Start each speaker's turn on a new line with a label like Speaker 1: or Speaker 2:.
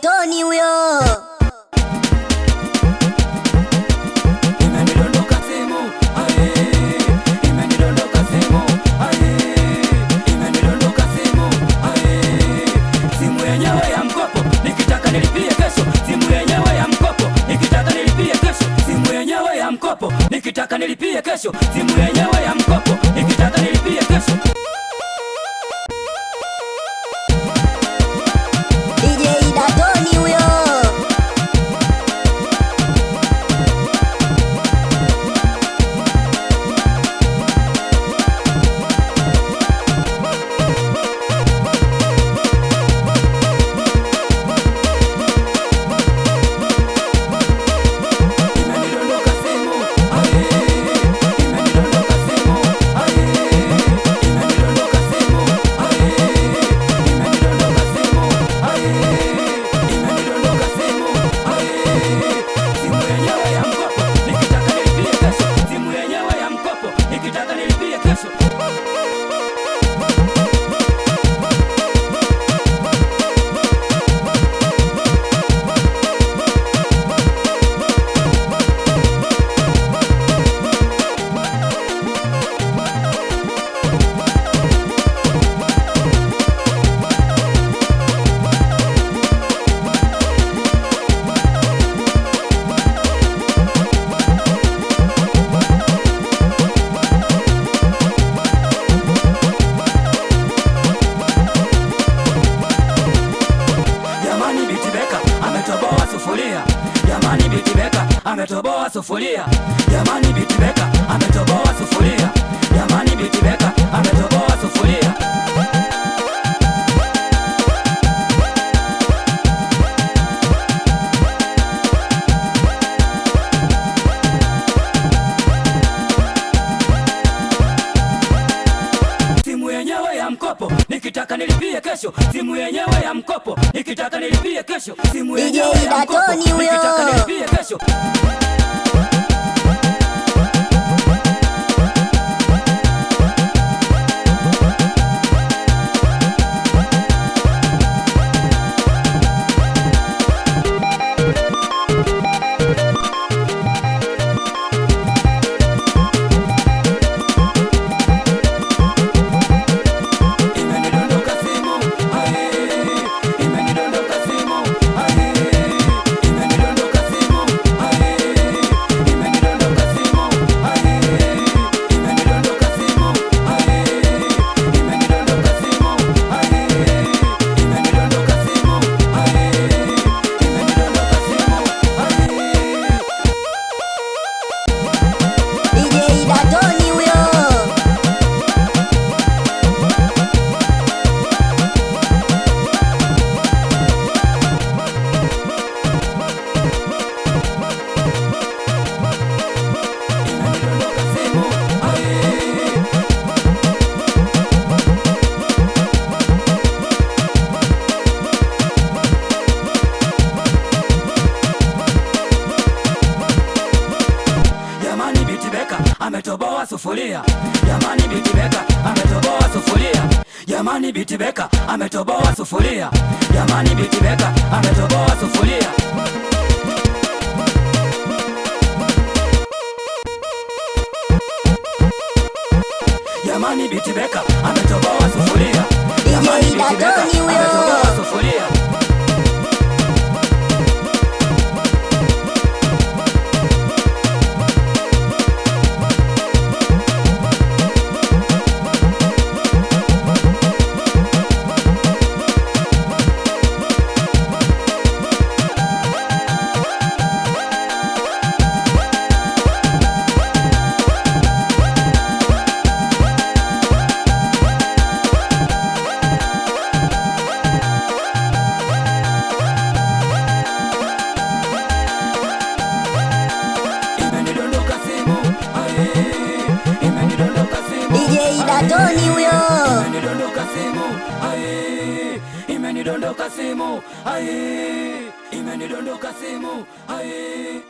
Speaker 1: Datoni huyo.
Speaker 2: Imenidondoka simu, aye. Imenidondoka simu, aye. Imenidondoka simu, aye. Simu yenyewe ya mkopo, nikitaka nilipie kesho. Simu yenyewe ya mkopo, nikitaka nilipie kesho. Simu yenyewe ya mkopo, nikitaka nilipie kesho. Simu yenyewe ya mkopo, nikitaka nilipie kesho.
Speaker 1: DJ Datoni huyo.
Speaker 2: Imenidondoka simu, aye. Imenidondoka simu, aye. Imenidondoka simu, aye. Imenidondoka simu, aye. Imenidondoka simu, aye. Simu yenyewe ya mkopo, nikitaka nilipie kesho. Simu yenyewe ya mkopo, nikitaka nilipie kesho. Jamani Bitibeka ametoboa sufuria. Jamani Bitibeka ametoboa sufuria. Jamani Bitibeka ametoboa sufuria. Jamani Bitibeka ametoboa sufuria. Simu yenyewe ya mkopo, nikitaka nilipie kesho. Simu yenyewe ya mkopo, nikitaka nilipie kesho. Simu yenyewe ya mkopo,
Speaker 1: Datoni huyo.
Speaker 2: nikitaka nilipie kesho. Imenidondoka simu, aye. Imenidondoka simu, aye. Imenidondoka simu, aye. Imenidondoka simu, aye. Imenidondoka simu, aye. Imenidondoka simu, aye. Imenidondoka simu, aye. Imenidondoka simu, aye.
Speaker 1: DJ Datoni huyo.
Speaker 2: Imenidondoka simu, aye. Jamani Bitibeka ametoboa sufuria. Jamani Bitibeka ametoboa sufuria. Jamani Bitibeka ametoboa sufuria. Jamani Bitibeka ametoboa sufuria. Jamani Bitibeka ametoboa sufuria. Jamani Bitibeka
Speaker 1: Datoni huyo.
Speaker 2: ametoboa sufuria. Imenidondoka simu, aye. Imenidondoka simu,
Speaker 1: DJ Datoni huyo.
Speaker 2: Imenidondoka simu, aye. Imenidondoka simu, aye. Imenidondoka simu, aye.